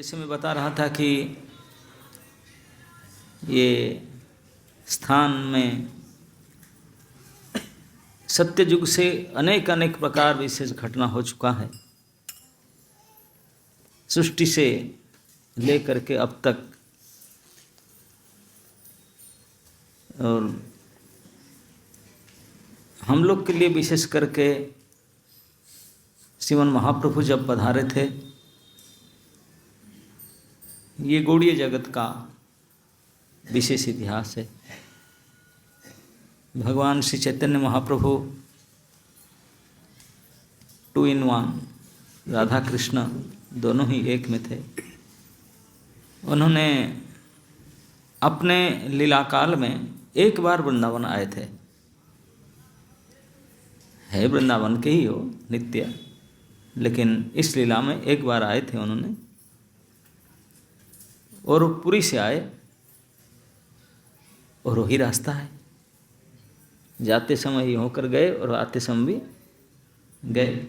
जैसे मैं बता रहा था कि ये स्थान में सत्ययुग से अनेक अनेक प्रकार विशेष घटना हो चुका है। सृष्टि से लेकर के अब तक, और हम लोग के लिए विशेष करके श्रीमन महाप्रभु जब पधारे थे, ये गौड़ीय जगत का विशेष इतिहास है। भगवान श्री चैतन्य महाप्रभु 2 in 1 राधा कृष्ण दोनों ही एक में थे। उन्होंने अपने लीला काल में एक बार वृंदावन आए थे। है वृंदावन के ही हो नित्य, लेकिन इस लीला में एक बार आए थे उन्होंने, और पुरी से आए, और वही रास्ता है। जाते समय ही होकर गए और आते समय भी गए।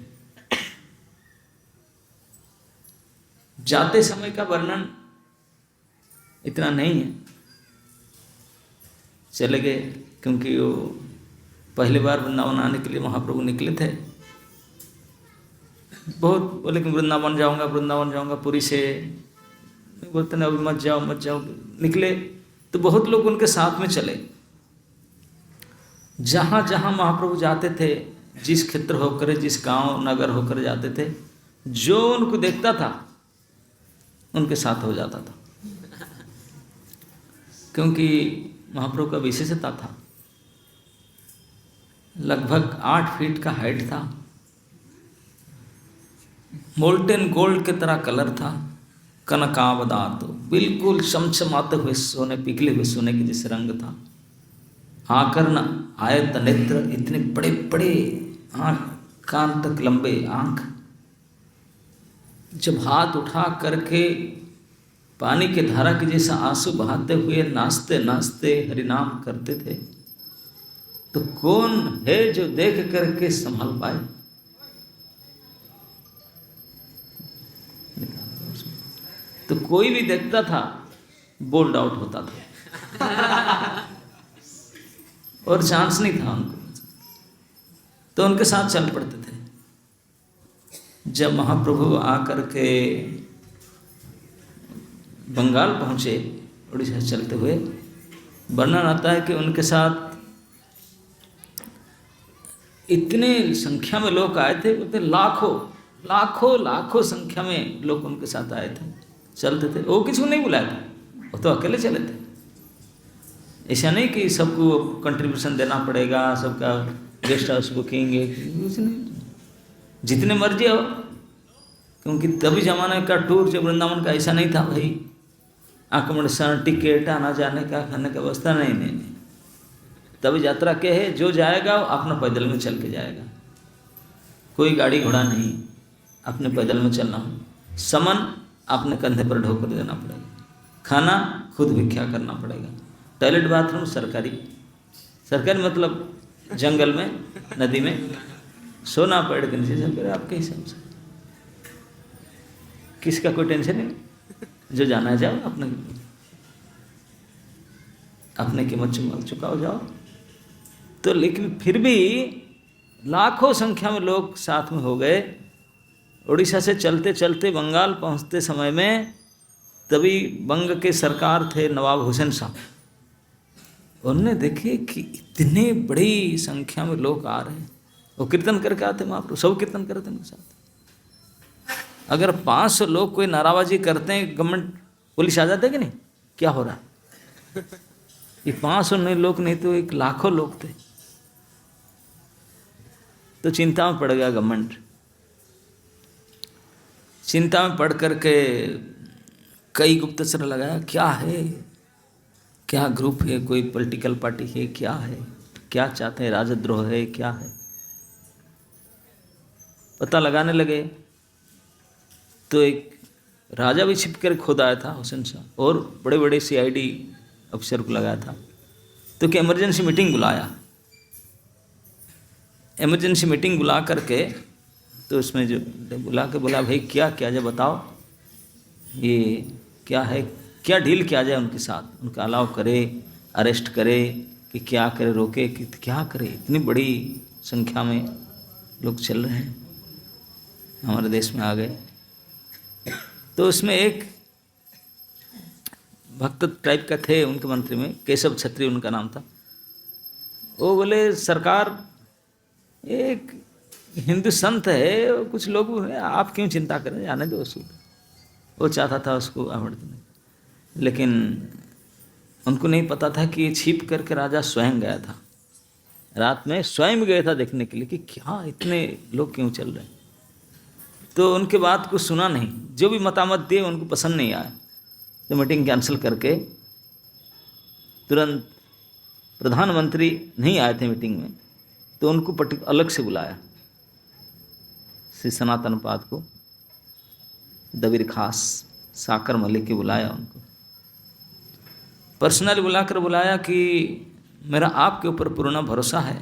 जाते समय का वर्णन इतना नहीं है, चले गए, क्योंकि वो पहली बार वृंदावन आने के लिए महाप्रभु निकले थे। बहुत बोले कि वृंदावन जाऊंगा पुरी से, बोलते ना अभी मत जाओ। निकले तो बहुत लोग उनके साथ में चले। जहाँ जहाँ महाप्रभु जाते थे, जिस क्षेत्र होकर, जिस गांव नगर होकर जाते थे, जो उनको देखता था उनके साथ हो जाता था, क्योंकि महाप्रभु का विशेषता था। लगभग 8 फीट का हाइट था, मोल्टेन गोल्ड के तरह कलर था, कनकावदात, बिल्कुल चमचमाते हुए सोने, पिघले हुए सोने के जैसे रंग था। आकर्ण आयत नेत्र, इतने बड़े बड़े आँख, कान तक लंबे आँख। जब हाथ उठा करके पानी के धारा के जैसा आंसू बहाते हुए नाचते नाचते हरिनाम करते थे, तो कौन है जो देख करके संभल पाए। तो कोई भी देखता था बोल्ड आउट होता था और चांस नहीं था उनको, तो उनके साथ चल पड़ते थे। जब महाप्रभु आकर के बंगाल पहुँचे, उड़ीसा से चलते हुए, वर्णन आता है कि उनके साथ इतने संख्या में लोग आए थे, उतने लाखों संख्या में लोग उनके साथ आए थे, चलते थे। वो किसी को नहीं बुलाया था, वो तो अकेले चले थे। ऐसा नहीं कि सबको कंट्रीब्यूशन देना पड़ेगा, सबका गेस्ट हाउस बुकिंग है, कुछ नहीं, जितने मर्जी हो। क्योंकि तभी जमाने का टूर जब वृंदावन का ऐसा नहीं था भाई, अकोमोडेशन, टिकट, आना जाने का, खाने का व्यवस्था नहीं। तभी यात्रा के है, जो जाएगा वो अपना पैदल में चल के जाएगा, कोई गाड़ी घोड़ा नहीं, अपने पैदल में चलना हो। समन अपने कंधे पर ढोकर देना पड़ेगा, खाना खुद भिक्षा करना पड़ेगा, टॉयलेट बाथरूम सरकारी मतलब जंगल में, नदी में सोना पेड़ के नीचे चल कर आपके हिसाब से, किसका कोई टेंशन नहीं। जो जाना है जाओ, अपने कीमत चुकाओ जाओ। तो लेकिन फिर भी लाखों संख्या में लोग साथ में हो गए। उड़ीसा से चलते चलते बंगाल पहुंचते समय में, तभी बंग के सरकार थे नवाब हुसैन साहब, उन्होंने देखे कि इतने बड़ी संख्या में लोग आ रहे हैं। वो कीर्तन करके आते, महाप्रभु सब कीर्तन करते उनके साथ। अगर 500 लोग कोई नाराबाजी करते हैं, गवर्नमेंट पुलिस आ जाते कि नहीं, क्या हो रहा है। ये 500 लोग नहीं तो 1 लाखों लोग थे। तो चिंता में पड़ गया गवर्नमेंट। चिंता में पड़ करके कई गुप्तचर लगाया, क्या है, क्या ग्रुप है, कोई पॉलिटिकल पार्टी है, क्या है, क्या चाहते हैं, राजद्रोह है, क्या है। पता लगाने लगे तो एक राजा भी छिप कर खुद आया था, हुसैन शाह, और बड़े बड़े CID अफसर को लगाया था। तो क्या इमरजेंसी मीटिंग बुलाया। इमरजेंसी मीटिंग बुला करके, तो उसमें जो बुला के बोला, भाई क्या क्या जब बताओ। ये क्या है, क्या डील किया जाए उनके साथ, उनका अलाव करे, अरेस्ट करे कि क्या करे, रोके कि क्या करे। इतनी बड़ी संख्या में लोग चल रहे हैं, हमारे देश में आ गए। तो उसमें एक भक्त टाइप का थे उनके मंत्री में, केशव छत्री उनका नाम था। वो बोले सरकार एक हिंदू संत है, कुछ लोग हैं, आप क्यों चिंता करें, जाने दो उसको। वो चाहता था उसको आवड़ देने, लेकिन उनको नहीं पता था कि ये छिप करके राजा स्वयं गया था, रात में स्वयं गया था देखने के लिए कि क्या इतने लोग क्यों चल रहे हैं। तो उनके बात को सुना नहीं, जो भी मतामत दिए उनको पसंद नहीं आया। तो मीटिंग कैंसिल करके तुरंत, प्रधानमंत्री नहीं आए थे मीटिंग में, तो उनको अलग से बुलाया, श्री सनातन पाद को, दबीर खास साकर मलिक के बुलाया उनको, पर्सनली बुलाकर बुलाया कि मेरा आपके ऊपर पूर्ण भरोसा है।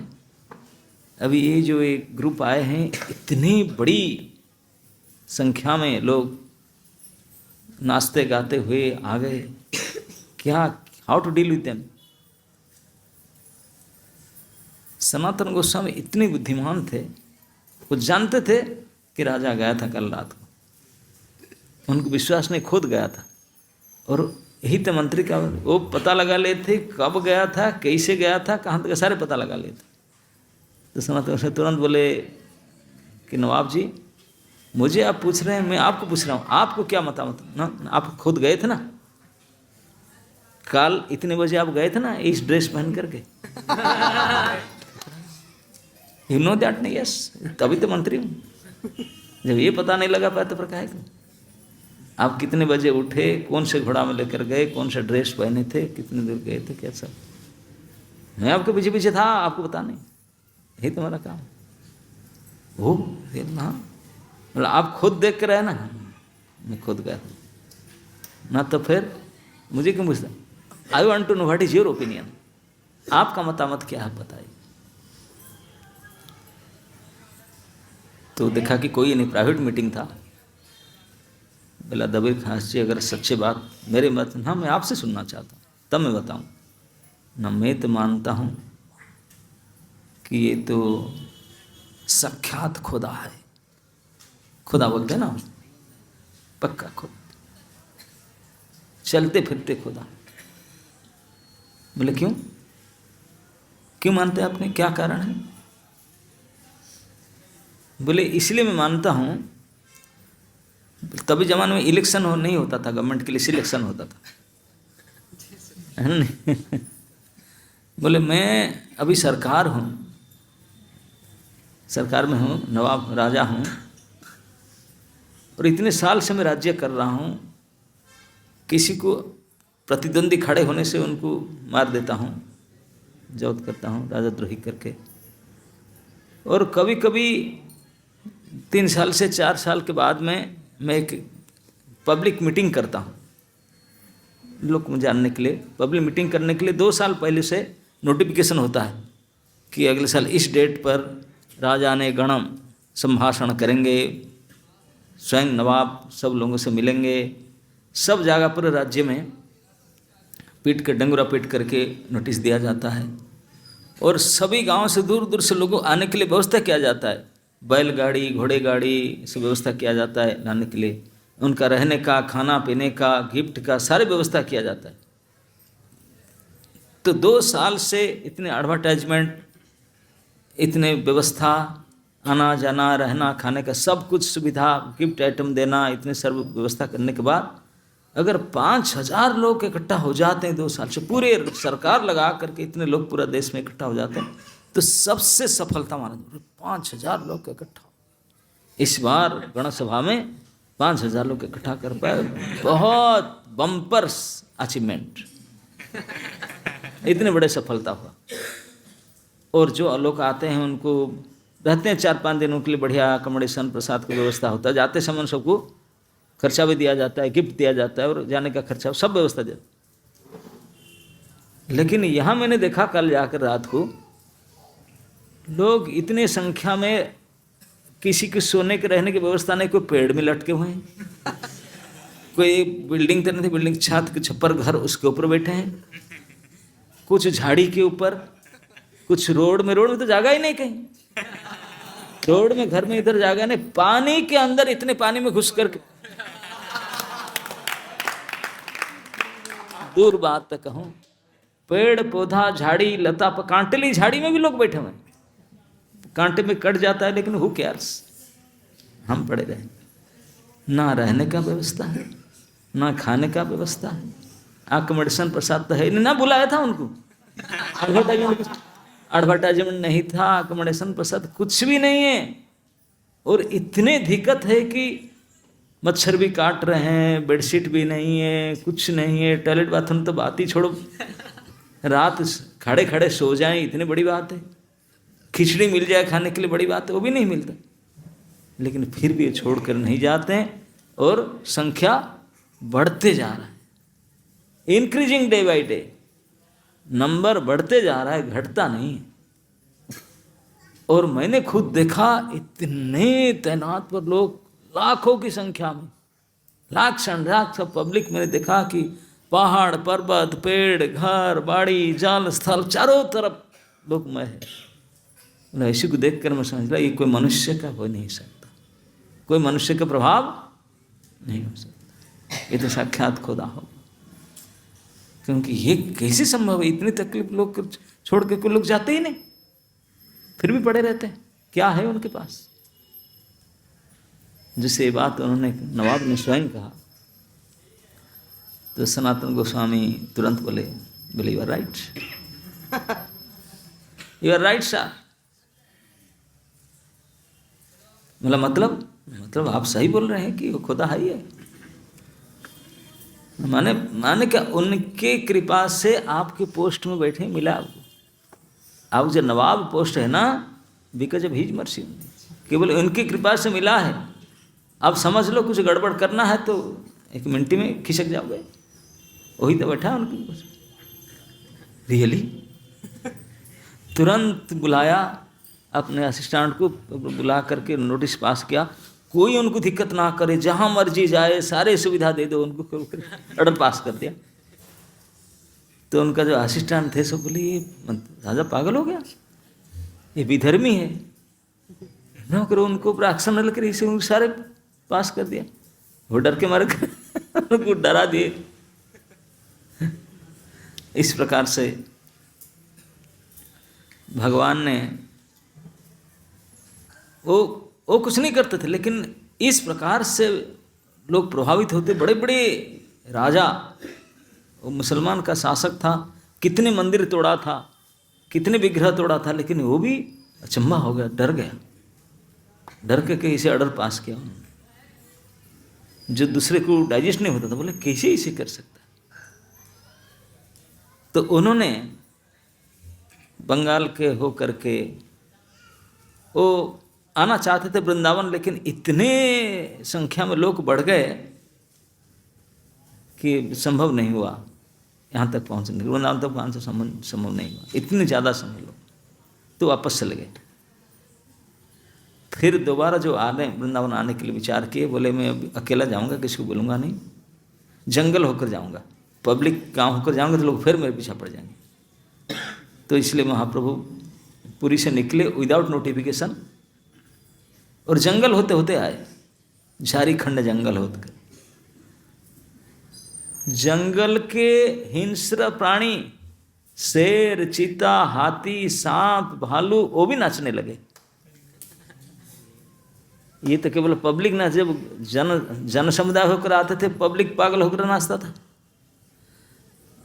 अभी ये जो एक ग्रुप आए हैं, इतनी बड़ी संख्या में लोग नाचते गाते हुए आ गए, क्या, how to deal with them. Sanatan Goswami इतने बुद्धिमान थे, वो जानते थे कि राजा गया था कल रात को, उनको विश्वास नहीं, खुद गया था। और यही तो मंत्री का वो पता लगा लेते कब गया था, कैसे गया था, कहाँ तक, सारे पता लगा लेते। तो सनातन से तुरंत बोले कि नवाब जी, मुझे आप पूछ रहे हैं, मैं आपको पूछ रहा हूँ, आपको क्या मतामत ना, आप खुद गए थे ना, कल इतने बजे आप गए थे ना इस ड्रेस पहन करके। यू नो दैट नहीं, यस, तभी तो मंत्री हूँ। जब ये पता नहीं लगा पाया तो फिर काहे को। आप कितने बजे उठे, कौन से घोड़ा में लेकर गए, कौन सा ड्रेस पहने थे, कितने दूर गए थे, क्या सब, मैं आपके पीछे पीछे था, आपको पता नहीं, यही तुम्हारा काम। हो हाँ, मतलब आप खुद देख कर आए ना, मैं खुद गया ना, तो फिर मुझे क्यों पूछता। I want to know what is your opinion, आपका मतामत क्या है बताइए। तो देखा कि कोई नहीं, प्राइवेट मीटिंग था। बोला दबीर खास जी, अगर सच्चे बात मेरे मत, हाँ मैं आपसे सुनना चाहता हूँ, तब मैं बताऊँ ना। मैं तो मानता हूँ कि ये तो साक्षात खुदा है, खुदा बोलते हैं ना, पक्का खुदा, चलते फिरते खुदा। बोले क्यों, क्यों मानते हैं आपने, क्या कारण है। बोले इसलिए मैं मानता हूँ, तभी जमाने में इलेक्शन नहीं होता था, गवर्नमेंट के लिए सिलेक्शन होता था, है ना। बोले मैं अभी सरकार हूँ, सरकार में हूँ, नवाब राजा हूँ, और इतने साल से मैं राज्य कर रहा हूँ, किसी को प्रतिद्वंदी खड़े होने से उनको मार देता हूँ, जब्त करता हूँ राजद्रोही करके। और कभी कभी 3 साल से 4 साल के बाद में मैं एक पब्लिक मीटिंग करता हूँ, लोग को जानने के लिए, पब्लिक मीटिंग करने के लिए 2 साल पहले से नोटिफिकेशन होता है कि अगले साल इस डेट पर राजा ने गणम संभाषण करेंगे, स्वयं नवाब सब लोगों से मिलेंगे, सब जगह पर राज्य में पीट कर, डंगूरा पीट करके नोटिस दिया जाता है। और सभी गांव से दूर दूर से लोगों आने के लिए व्यवस्था किया जाता है, बैलगाड़ी, घोड़े गाड़ी सब व्यवस्था किया जाता है लाने के लिए, उनका रहने का, खाना पीने का, गिफ्ट का, सारी व्यवस्था किया जाता है। तो 2 साल से इतने एडवर्टाइजमेंट, इतने व्यवस्था, आना जाना, रहना, खाने का सब कुछ सुविधा, गिफ्ट आइटम देना, इतने सर्व व्यवस्था करने के बाद अगर 5000 लोग इकट्ठा हो जाते हैं 2 साल से, पूरे सरकार लगा करके इतने लोग पूरा देश में इकट्ठा हो जाते हैं, तो सबसे सफलता माना जाता। 5000 लोग इकट्ठा, इस बार गणसभा में 5000 लोग इकट्ठा कर पाए, बहुत बम्पर्स अचीवमेंट, इतने बड़े सफलता हुआ। और जो लोग आते हैं उनको रहते हैं 4-5 दिनों के लिए, बढ़िया अकोमोडेशन, प्रसाद की व्यवस्था होता है, जाते समय सबको खर्चा भी दिया जाता है, गिफ्ट दिया जाता है, और जाने का खर्चा सब व्यवस्था दिया। लेकिन यहाँ मैंने देखा कल जाकर रात को, लोग इतने संख्या में, किसी के सोने के रहने की व्यवस्था नहीं, कोई पेड़ में लटके हुए हैं, कोई बिल्डिंग तो नहीं थी, बिल्डिंग छत के छप्पर घर उसके ऊपर बैठे हैं, कुछ झाड़ी के ऊपर, कुछ रोड में तो जगह ही नहीं कहीं, रोड में घर में इधर जगह नहीं, पानी के अंदर इतने पानी में घुस करके, दूर बात तक कहूं, पेड़ पौधा झाड़ी लता कांटेली झाड़ी में भी लोग बैठे हुए, कांटे में कट जाता है लेकिन हु केयर्स, हम पड़े रहे। ना रहने का व्यवस्था है, ना खाने का व्यवस्था है, अकोमोडेशन प्रसाद तो है नहीं, ना बुलाया था उनको, एडवर्टाइजमेंट नहीं था, अकोमोडेशन प्रसाद कुछ भी नहीं है। और इतने दिक्कत है कि मच्छर भी काट रहे हैं, बेडशीट भी नहीं है, कुछ नहीं है, टॉयलेट बाथरूम तो बात ही छोड़ो, रात खड़े खड़े सो जाएं इतनी बड़ी बात है, खिचड़ी मिल जाए खाने के लिए बड़ी बात है, वो भी नहीं मिलता। लेकिन फिर भी ये छोड़कर नहीं जाते हैं और संख्या बढ़ते जा रहा है, increasing day by day, number बढ़ते जा रहा है, घटता नहीं है। और मैंने खुद देखा इतने तैनात पर लोग, लाखों की संख्या में, लाख सब पब्लिक, मैंने देखा कि पहाड़ पर्वत पेड़ घर बाड़ी जल स्थल चारों तरफ लोग मैं है। ऐसी को देखकर मैं समझ लिया ये कोई मनुष्य का हो नहीं सकता, कोई मनुष्य का प्रभाव नहीं हो सकता, ये तो साक्षात खुदा हो। क्योंकि ये कैसे संभव है, इतनी तकलीफ लोग छोड़ के कोई लोग जाते ही नहीं, फिर भी पड़े रहते हैं, क्या है उनके पास। जिसे ये बात उन्होंने नवाब ने स्वयं कहा तो सनातन गोस्वामी तुरंत बोले you are right, you are right sir. मतलब आप सही बोल रहे हैं कि वो खुदा है ही है। माने क्या, उनके कृपा से आपके पोस्ट में बैठे मिला आपको, आप जो नवाब पोस्ट है ना, बिकॉज ऑफ हिज मर्सी, केवल उनकी कृपा से मिला है। आप समझ लो कुछ गड़बड़ करना है तो 1 मिनट में खिसक जाओगे, वही तो बैठा उनकी पोस्ट। रियली तुरंत बुलाया अपने असिस्टेंट को, बुला करके नोटिस पास किया, कोई उनको दिक्कत ना करे, जहाँ मर्जी जाए सारे सुविधा दे दो उनको, ऑर्डर पास कर दिया। तो उनका जो असिस्टेंट थे सब बोले ये राजा पागल हो गया, ये विधर्मी है, ना करो उनको ऊपर एक्शन न लेकर, इसे उनको सारे पास कर दिया। वो डर के मारे उनको डरा दिए। इस प्रकार से भगवान ने, वो कुछ नहीं करते थे, लेकिन इस प्रकार से लोग प्रभावित होते। बड़े बड़े राजा, वो मुसलमान का शासक था, कितने मंदिर तोड़ा था, कितने विग्रह तोड़ा था, लेकिन वो भी अचंभा हो गया, डर गया, डर के इसे ऑर्डर पास किया उन्होंने, जो दूसरे को डाइजेस्ट नहीं होता था। बोले कैसे इसे कर सकता है। तो उन्होंने बंगाल के हो करके वो आना चाहते थे वृंदावन, लेकिन इतने संख्या में लोग बढ़ गए कि संभव नहीं हुआ यहाँ तक पहुँचने, वृंदावन तक पहुँचना संभव नहीं हुआ, इतने ज़्यादा समय लोग, तो वापस चले गए। फिर दोबारा जो आ रहे वृंदावन आने के लिए विचार किए, बोले मैं अकेला जाऊँगा, किसी को बोलूँगा नहीं, जंगल होकर जाऊँगा, पब्लिक गाँव होकर जाऊँगा तो लोग फिर मेरे पीछे पड़ जाएंगे। तो इसलिए महाप्रभु पुरी से निकले विदाउट नोटिफिकेशन, और जंगल होते होते आए, झारीखंड जंगल होकर। जंगल के हिंस्र प्राणी, शेर चीता हाथी सांप भालू, वो भी नाचने लगे। ये तो केवल पब्लिक ना, जब जन समुदाय होकर आते थे पब्लिक पागल होकर नाचता था।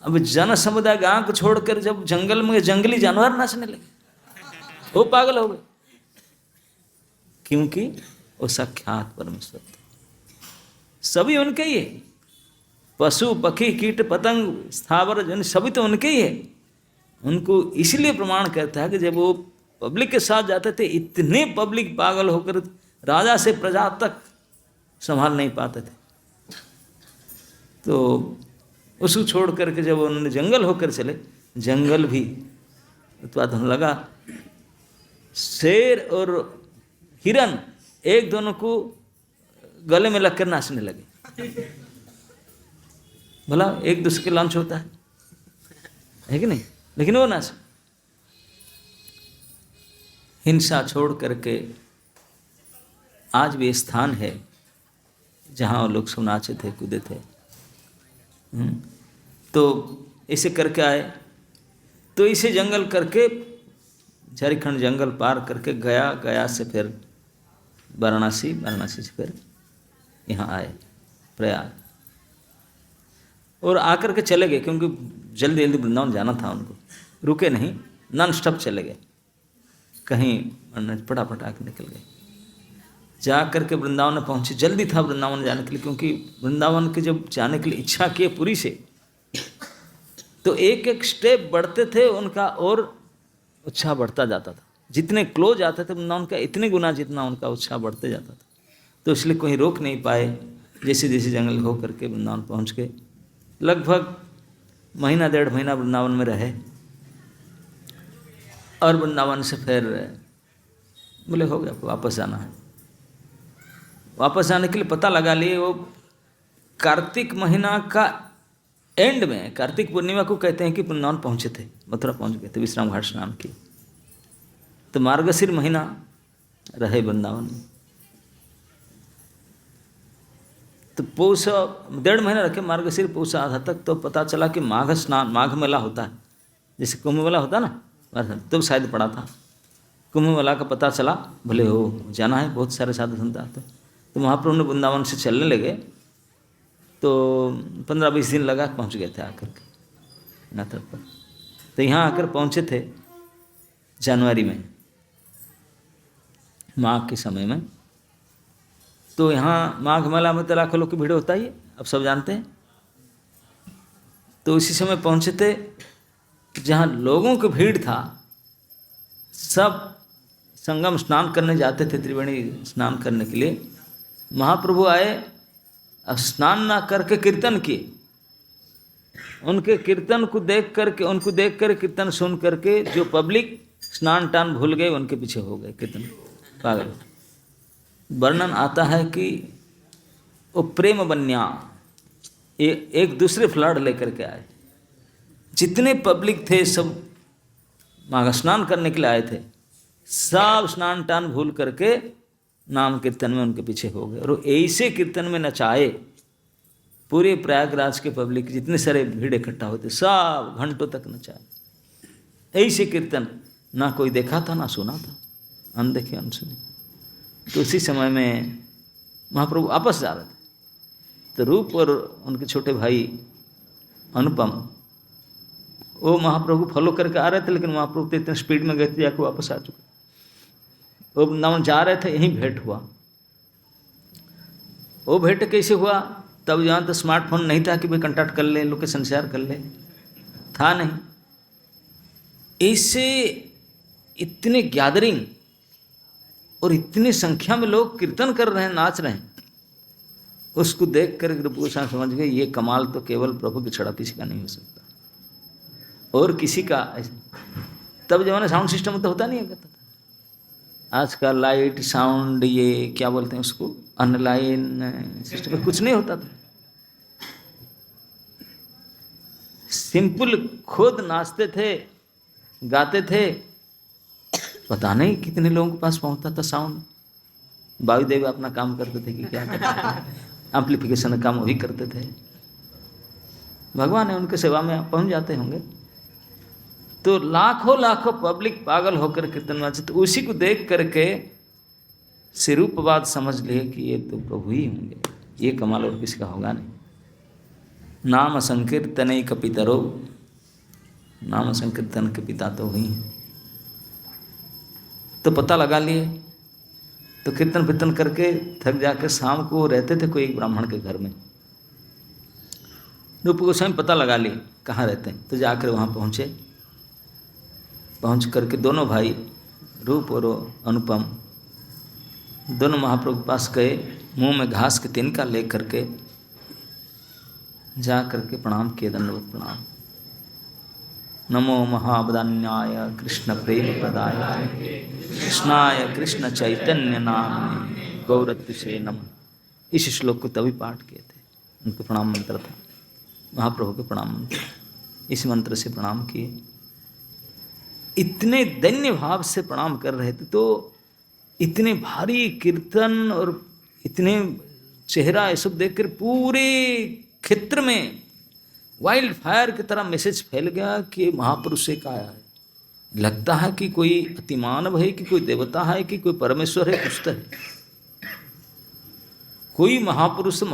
अब जन समुदाय गांव को छोड़कर जब जंगल में जंगली जानवर नाचने लगे, वो पागल हो गए, क्योंकि वो साक्षात परमेश्वर थे, सभी उनके ही है, पशु पक्षी कीट पतंग स्थावर जन सभी तो उनके ही है। उनको इसलिए प्रमाण करता है कि जब वो पब्लिक के साथ जाते थे, इतने पब्लिक पागल होकर राजा से प्रजा तक संभाल नहीं पाते थे। तो उसको छोड़ करके जब उन्होंने जंगल होकर चले, जंगल भी उत्पाद होने लगा। शेर और हिरन एक दोनों को गले में लगकर नाचने लगे। भला एक दूसरे के लॉन्च होता है कि नहीं? लेकिन वो ना हिंसा छोड़ करके आज भी स्थान है जहाँ वो लोग सब नाचे थे, कूदे थे। तो ऐसे करके आए, तो इसे जंगल करके झारखंड जंगल पार करके गया से फिर वाराणसी से फिर यहाँ आए प्रयाग, और आकर के चले गए, क्योंकि जल्दी जल्दी वृंदावन जाना था उनको। रुके नहीं, नॉन स्टॉप चले गए, कहीं फटाफट आकर निकल गए। जा करके वृंदावन में पहुँचे, जल्दी था वृंदावन जाने के लिए, क्योंकि वृंदावन के जब जाने के लिए इच्छा किए पूरी से, तो एक एक स्टेप बढ़ते थे उनका और उत्साह बढ़ता जाता था। जितने क्लोज आते थे वृंदावन का, इतने गुना जितना उनका उत्साह बढ़ते जाता था। तो इसलिए कोई रोक नहीं पाए। जैसे जैसे जंगल हो करके वृंदावन पहुँच गए। लगभग महीना 1.5 महीना वृंदावन में रहे, और वृंदावन से फिर बोले हो गया, वापस जाना है। वापस जाने के लिए पता लगा लिए वो कार्तिक महीना का एंड में, कार्तिक पूर्णिमा को कहते हैं कि वृंदावन पहुँचे थे, मथुरा पहुँच गए थे, विश्राम घाट स्नान की। तो मार्गशीर महीना रहे वृंदावन में। तो पौष 1.5 महीना रखे, मार्गशीर पौष आधा तक। तो पता चला कि माघ स्नान, माघ मेला होता है, जैसे कुंभ मेला होता ना, तब शायद पड़ा था। कुंभ मेला का पता चला, भले हो जाना है, बहुत सारे साधु संत आते। तो महाप्रभु ने वृंदावन से चलने लगे, तो 15-20 दिन लगा, पहुंच गए थे आकर के नाथर पर। तो यहाँ आकर पहुँचे थे जनवरी में, माघ के समय में। तो यहाँ माघ मेला में तो लाखों लोग की भीड़ होता ही है, अब सब जानते हैं। तो उसी समय पहुँचे थे जहाँ लोगों की भीड़ था। सब संगम स्नान करने जाते थे, त्रिवेणी स्नान करने के लिए। महाप्रभु आए, अब स्नान ना करके कीर्तन किए। उनके कीर्तन को देख करके, उनको देख कर कीर्तन सुन करके जो पब्लिक स्नान टान भूल गए, उनके पीछे हो गए कीर्तन पागल। वर्णन आता है कि वो प्रेम बन्या एक दूसरे फ्लड लेकर के आए। जितने पब्लिक थे सब माघ स्नान करने के लिए आए थे, सब स्नान टान भूल करके नाम कीर्तन में उनके पीछे हो गए। और ऐसे कीर्तन में नचाए पूरे प्रयागराज के पब्लिक, जितने सारे भीड़ इकट्ठा होते, सब घंटों तक नचाए। ऐसे कीर्तन ना कोई देखा था ना सुना था, अनदेखे अनसुने। तो उसी समय में महाप्रभु वापस जा रहे थे, तो रूप और उनके छोटे भाई अनुपम, वो महाप्रभु फॉलो करके आ रहे थे। लेकिन महाप्रभु तो इतने स्पीड में गए थे, जाकर वापस आ चुके। वो वृंदावन जा रहे थे, यहीं भेंट हुआ। वो भेंट कैसे हुआ? तब यहाँ तो स्मार्टफोन नहीं था कि भाई कॉन्टैक्ट कर ले, लोकेशन शेयर कर ले, था नहीं। ऐसे इतने गैदरिंग और इतनी संख्या में लोग कीर्तन कर रहे हैं, नाच रहे हैं, उसको देख कर रूप गोस्वामी समझ गए ये कमाल तो केवल प्रभु की छड़ा किसी का नहीं हो सकता, और किसी का ऐसा। तब जमाने साउंड सिस्टम तो होता नहीं है, कहता था। आज का लाइट साउंड, ये क्या बोलते हैं उसको, ऑनलाइन सिस्टम में कुछ नहीं होता था। सिंपल खुद नाचते थे, गाते थे। पता नहीं कितने लोगों के पास पहुंचता था साउंड। वायुदेव अपना काम करते थे कि क्या करते थे, एम्पलीफिकेशन का काम वही करते थे। भगवान है, उनके सेवा में पहुंच जाते होंगे। तो लाखों लाखों पब्लिक पागल होकर कीर्तन नाचे। तो उसी को देख करके सिरूपवाद समझ लिए कि ये तो प्रभु ही होंगे, ये कमाल और किसी का होगा नहीं। नाम संकीर्तन का पितरो, नाम संकीर्तन के पिता तो वही हैं। तो पता लगा लिए। तो कीर्तन कीर्तन करके थक जाकर शाम को रहते थे कोई एक ब्राह्मण के घर में। रूप गोस्वामी पता लगा लिए कहाँ रहते हैं, तो जाकर वहाँ पहुँचे। पहुँच करके दोनों भाई रूप और अनुपम दोनों महाप्रभु के पास गए। मुंह में घास के तिनका ले करके जा करके प्रणाम किए, दंडवत प्रणाम। नमो महावदान्याय कृष्ण प्रेम प्रदाय कृष्णाय कृष्ण चैतन्य नामने गौरत्व से नमः। इस श्लोक को तभी पाठ किए थे, उनके प्रणाम मंत्र था। महाप्रभु के प्रणाम मंत्र, इस मंत्र से प्रणाम किए। इतने दैन्य भाव से प्रणाम कर रहे थे, तो इतने भारी कीर्तन और इतने चेहरा ये सब देखकर पूरे क्षेत्र में वाइल्ड फायर की तरह मैसेज फैल गया कि महापुरुष एक आया है। लगता है कि कोई अतिमानव है, कि कोई देवता है, कि कोई परमेश्वर है, कुछ तो है। कोई महापुरुष से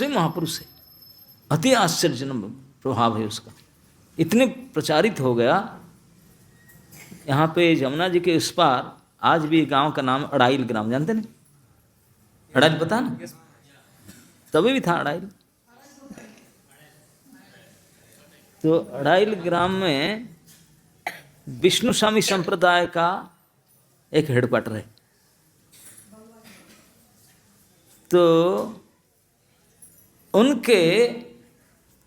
महापुरुष है। अति आश्चर्यजनक प्रभाव है उसका। इतने प्रचारित हो गया। यहाँ पे जमुना जी के उस पार आज भी गांव का नाम अड़ाइल ग्राम, जानते ना? अड़ाइल पता ना? तभी भी था अड़ाइल। तो अड़ाइल ग्राम में विष्णु स्वामी संप्रदाय का एक हेडक्वार्टर है। तो उनके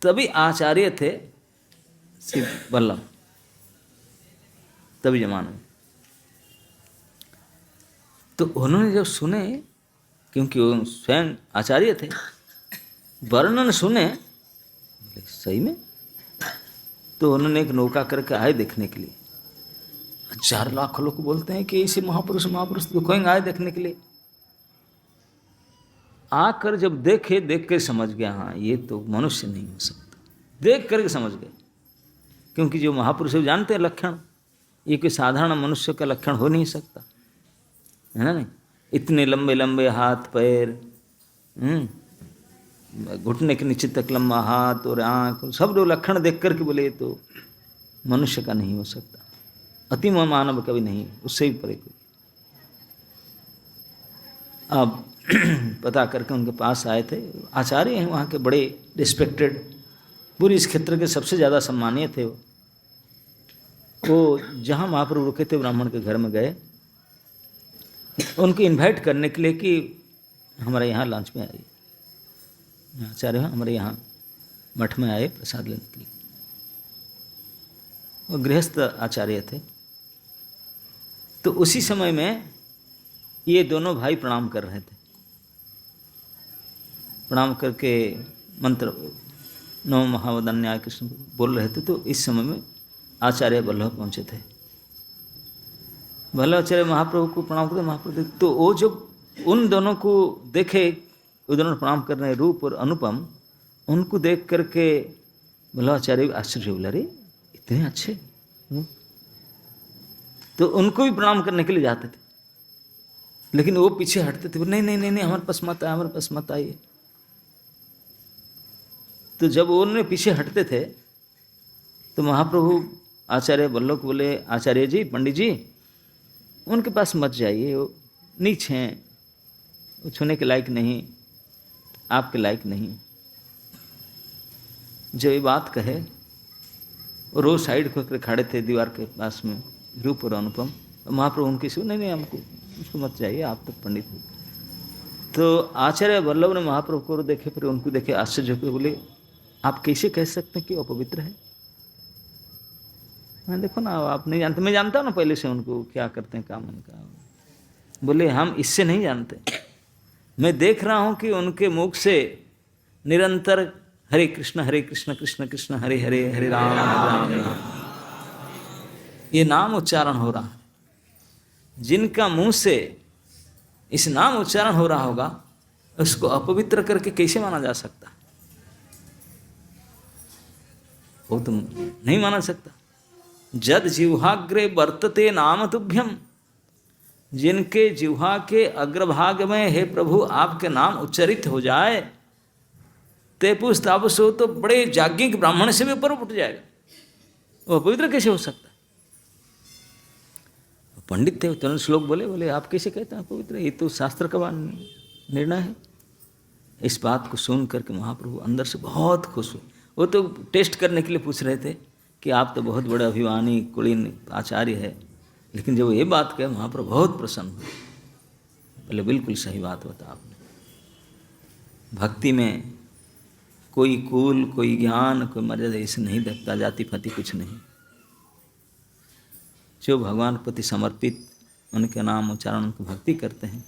तभी आचार्य थे श्री वल्लभ, तभी जमाने में। तो उन्होंने जब सुने, क्योंकि वो स्वयं आचार्य थे, वर्णन सुने, सही में? तो उन्होंने एक नौका करके आए देखने के लिए। 4 लाख लोग बोलते हैं कि ऐसे महापुरुष तो कोई आए देखने के लिए। आकर जब देखे, देख कर समझ गया, हाँ ये तो मनुष्य नहीं हो सकता। देख करके समझ गए, क्योंकि जो महापुरुष जानते हैं लक्षण, ये कोई साधारण मनुष्य का लक्षण हो नहीं सकता, है ना? नहीं, इतने लंबे लंबे हाथ पैर, घुटने के नीचे तक लंबा हाथ और आँख, सब लोग लक्षण देख करके बोले तो मनुष्य का नहीं हो सकता, अति मानव कभी नहीं, उससे भी परे कोई। अब पता करके उनके पास आए थे। आचार्य हैं वहाँ के, बड़े रिस्पेक्टेड, पूरे इस क्षेत्र के सबसे ज़्यादा सम्मानीय थे वो। जहाँ महाप्रभु रुके थे ब्राह्मण के घर में गए, उनको इनवाइट करने के लिए कि हमारे यहाँ लंच में आइए। आचार्य हमारे यहाँ मठ में आए प्रसाद लेने के लिए। वो गृहस्थ आचार्य थे। तो उसी समय में ये दोनों भाई प्रणाम कर रहे थे। प्रणाम करके मंत्र नमो महावदन्याय कृष्ण बोल रहे थे। तो इस समय में आचार्य वल्लभ पहुँचे थे। वल्लभाचार्य महाप्रभु को प्रणाम करते, महाप्रभु तो वो जब उन दोनों को देखे, वो दोनों प्रणाम कर रहे, रूप और अनुपम, उनको देख करके वल्लभाचार्य आश्चर्य बोला, अरे इतने अच्छे। तो उनको भी प्रणाम करने के लिए जाते थे, लेकिन वो पीछे हटते थे, नहीं नहीं नहीं नहीं हमारे पास मत आए, हमारे पास मत आइए। तो जब वो उन्होंने पीछे हटते थे तो महाप्रभु आचार्य वल्लभ को बोले, आचार्य जी, पंडित जी, उनके पास मत जाइए, वो नीच हैं, वो छूने के लायक नहीं, आपके लायक नहीं। जब ये बात कहे, वो रोज साइड होकर खड़े थे दीवार के पास में, रूप और अनुपम। महाप्रभु उनकी से, नहीं नहीं हमको उसको मत जाइए, आप तो पंडित हो। तो आचार्य वल्लभ ने महाप्रभु को देखे, फिर उनको देखे, आश्चर्य होकर बोले, आप कैसे कह सकते हैं कि वो अपवित्र है? मैं देखो ना, आप नहीं जानते, मैं जानता हूँ ना पहले से उनको, क्या करते हैं काम उनका। बोले हम इससे नहीं जानते, मैं देख रहा हूँ कि उनके मुख से निरंतर हरे कृष्ण कृष्ण कृष्ण हरे हरे, हरे राम राम राम, ये नाम उच्चारण हो रहा है। जिनका मुंह से इस नाम उच्चारण हो रहा होगा, उसको अपवित्र करके कैसे माना जा सकता? वो तुम नहीं माना सकता। जद जिह्वाग्रे वर्तते नाम तुभ्यम, जिनके जिह्वा के अग्रभाग में हे प्रभु आपके नाम उच्चरित हो जाए, तेपुस तापस हो, तो बड़े जाज्ञिक ब्राह्मण से भी ऊपर उठ जाएगा। वो अपवित्र कैसे हो सकता? पंडित थे, तुरंत श्लोक बोले, बोले आप कैसे कहते हैं पवित्र? ये तो शास्त्र का निर्णय है। इस बात को सुन करके महाप्रभु अंदर से बहुत खुश हुए। वो तो टेस्ट करने के लिए पूछ रहे थे कि आप तो बहुत बड़े अभिमानी कुलीन आचार्य है, लेकिन जब ये बात कहे महाप्रभु बहुत प्रसन्न हुए। बोले बिल्कुल सही बात बता आपने। भक्ति में कोई कुल, कोई ज्ञान, कोई मर्यादा इसे नहीं देखता, जाति फाति कुछ नहीं। जो भगवान के प्रति समर्पित, उनके नाम उच्चारण, उनकी भक्ति करते हैं,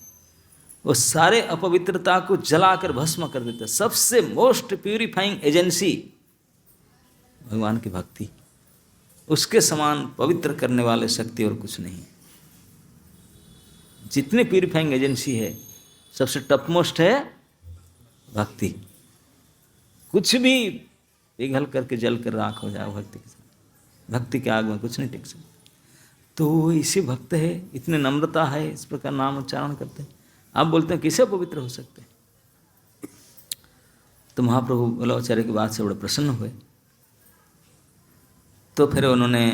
वो सारे अपवित्रता को जलाकर भस्म कर देते हैं। सबसे मोस्ट प्यूरिफाइंग एजेंसी भगवान की भक्ति, उसके समान पवित्र करने वाले शक्ति और कुछ नहीं। जितने प्यूरिफाइंग एजेंसी है सबसे टॉप मोस्ट है भक्ति। कुछ भी पिघल करके जल कर राख हो जाए भक्ति के साथ, भक्ति के आग में कुछ नहीं टिक सकता। तो वो इसी भक्त है, इतने नम्रता है, इस प्रकार नाम उच्चारण करते हैं। आप बोलते हैं किसे पवित्र हो सकते हैं? तो महाप्रभु बल्लभाचार्य की बात से बड़े प्रसन्न हुए। तो फिर उन्होंने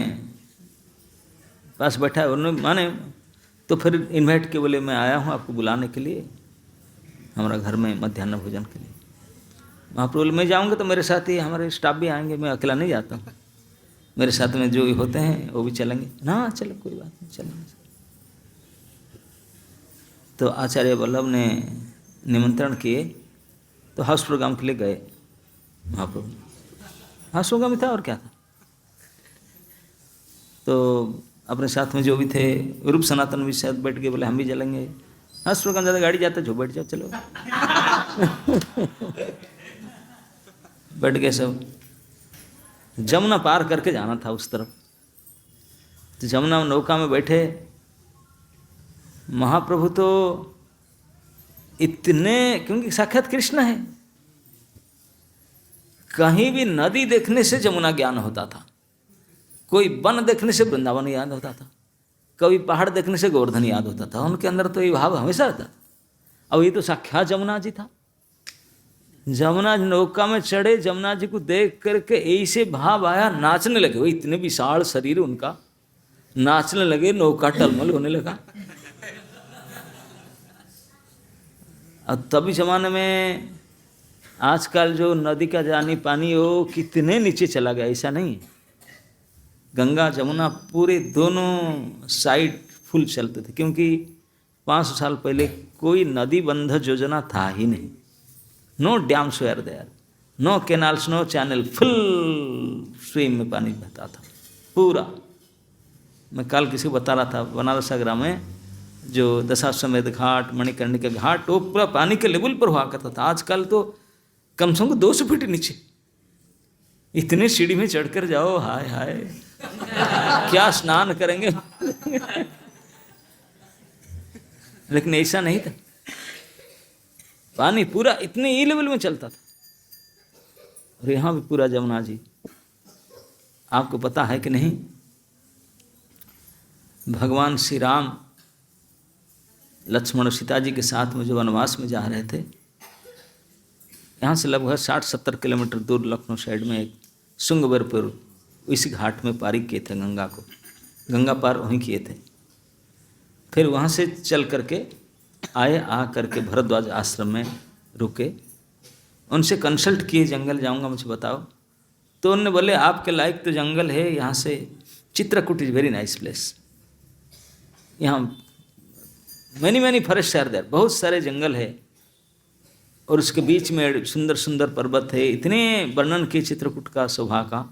पास बैठा, उन्होंने माने, तो फिर इनवाइट के बोले मैं आया हूँ आपको बुलाने के लिए हमारा घर में मध्याह्न भोजन के लिए। महाप्रभु बोले मैं जाऊँगा तो मेरे साथ ही हमारे स्टाफ भी आएंगे, मैं अकेला नहीं जाता हूँ, मेरे साथ में जो होते हैं वो भी चलेंगे ना। चलो कोई बात नहीं, चलेंगे। तो आचार्य वल्लभ ने निमंत्रण किए, तो हाउस प्रोग्राम के लिए गए महाप्रभु। हाउस प्रोग्राम ही था और क्या था। तो अपने साथ में जो भी थे रूप सनातन भी साथ बैठ के बोले हम भी चलेंगे। हाउस प्रोग्राम ज़्यादा गाड़ी जाता जो बैठ जाओ, चलो बैठ गए सब। जमुना पार करके जाना था उस तरफ। तो जमुना नौका में बैठे, महाप्रभु तो इतने, क्योंकि साक्षात कृष्ण है, कहीं भी नदी देखने से जमुना ज्ञान होता था, कोई वन देखने से वृंदावन याद होता था, कभी पहाड़ देखने से गोवर्धन याद होता था। उनके अंदर तो ये भाव हमेशा रहता था। अब ये तो साक्षात जमुना जी था। जमुना नौका में चढ़े, जमुना जी को देख करके ऐसे भाव आया, नाचने लगे। वो इतने विशाल शरीर उनका, नाचने लगे, नौका टलमल होने लगा। अब तभी जमाने में आजकल जो नदी का जानी पानी वो कितने नीचे चला गया, ऐसा नहीं है। गंगा जमुना पूरे दोनों साइड फुल चलते थे, क्योंकि 500 साल पहले कोई नदी बंध योजना था ही नहीं। No dams were there, no canals, no channel, full stream में पानी बहता था पूरा। मैं कल किसी को बता रहा था, बनारस आगरा में जो दशाश्वमेध घाट, मणिकर्णिका घाट, वो पूरा पानी के लेवल पर हुआ करता था। आजकल तो कम से कम 200 फीट नीचे, इतने सीढ़ी में चढ़कर जाओ, हाय हाय क्या स्नान करेंगे। लेकिन ऐसा नहीं था, पानी पूरा इतने ई लेवल में चलता था। और यहाँ भी पूरा जमुना जी, आपको पता है कि नहीं, भगवान श्री राम लक्ष्मण और सीता जी के साथ में जो वनवास में जा रहे थे, यहाँ से लगभग 60-70 किलोमीटर दूर लखनऊ साइड में एक शुंगवरपुर, इसी घाट में पारी किए थे गंगा को, गंगा पार वहीं किए थे। फिर वहाँ से चल करके आए, आ करके भरद्वाज आश्रम में रुके, उनसे कंसल्ट किए, जंगल जाऊँगा मुझे बताओ। तो उन्होंने बोले आपके लायक तो जंगल है, यहाँ से Chitrakoot is very nice place, यहाँ मैनी फॉरेस्ट आर देयर, बहुत सारे जंगल है, और उसके बीच में सुंदर सुंदर पर्वत है। इतने वर्णन किए चित्रकूट का, शोभा का,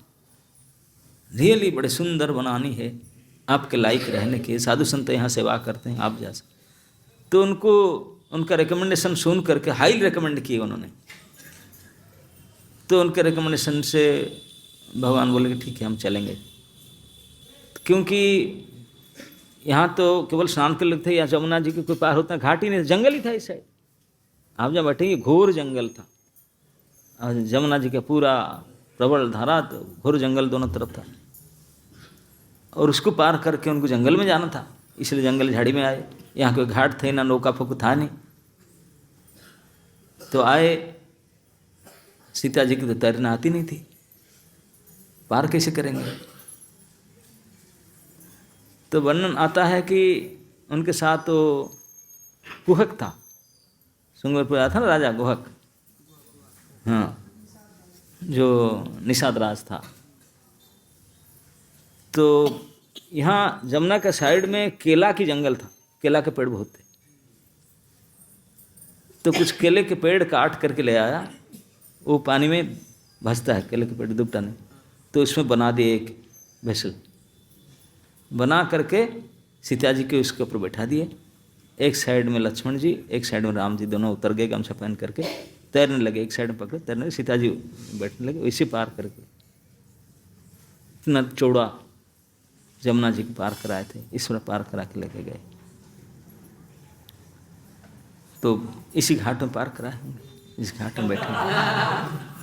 रियली बड़े सुंदर बनानी है, आपके लायक रहने के, साधु संत यहाँ सेवा करते हैं, आप जा सकते। तो उनको उनका रिकमेंडेशन सुन करके हाईली रिकमेंड किए उन्होंने। तो उनके रिकमेंडेशन से भगवान बोले कि ठीक है हम चलेंगे, क्योंकि यहाँ तो केवल स्नान के लोग थे, या जमुना जी के कोई पार होता, घाट ही नहीं, जंगल ही था इस साइड। आप जब बैठेंगे घोर जंगल था, और जमुना जी का पूरा प्रबल धारा, तो घोर जंगल दोनों तरफ था, और उसको पार करके उनको जंगल में जाना था, इसलिए जंगल झाड़ी में आए। यहाँ कोई घाट थे ना, नौका फोक था नहीं। तो आए, सीता जी की तो तैरना आती नहीं थी, पार कैसे करेंगे। तो वर्णन आता है कि उनके साथ तो गुहक था, सुंगरपुर आया था ना राजा गुहक, हाँ, जो निषाद राज था। तो यहाँ जमुना के साइड में केला की जंगल था, केला के पेड़ बहुत थे। तो कुछ केले के पेड़ काट करके ले आया, वो पानी में भसता है, केले के पेड़ दुबटा नहीं, तो उसमें बना दिए एक वेसल, बना करके सीता जी के उसके ऊपर बैठा दिए। एक साइड में लक्ष्मण जी, एक साइड में राम जी, दोनों उतर गए गमछा पहन करके, तैरने लगे, एक साइड में पकड़े तैरने, सीता जी बैठने लगे, वैसे पार करके इतना चौड़ा जमुना जी को पार कराए थे, ईश्वर पार करा के लेके गए। तो इसी घाट में पार कराए होंगे, इस घाट में बैठे हैं।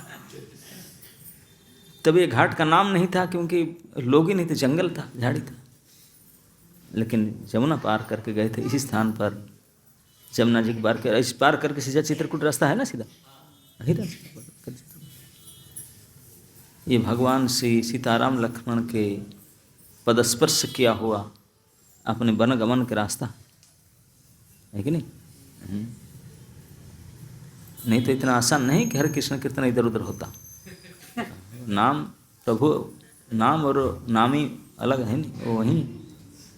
तब ये घाट का नाम नहीं था क्योंकि लोग ही नहीं थे, जंगल था, झाड़ी था। लेकिन जमुना पार करके गए थे इसी स्थान पर, जमुना जी के पार कर, इस पार करके सीधा चित्रकूट रास्ता है ना, सीधा ये भगवान श्री सीताराम लक्ष्मण के पदस्पर्श किया हुआ अपने वन गमन के रास्ता है कि नहीं? नहीं तो इतना आसान नहीं कि हरे कृष्ण कीर्तन इधर उधर होता। नाम प्रभु, नाम और नामी अलग है नहीं, वो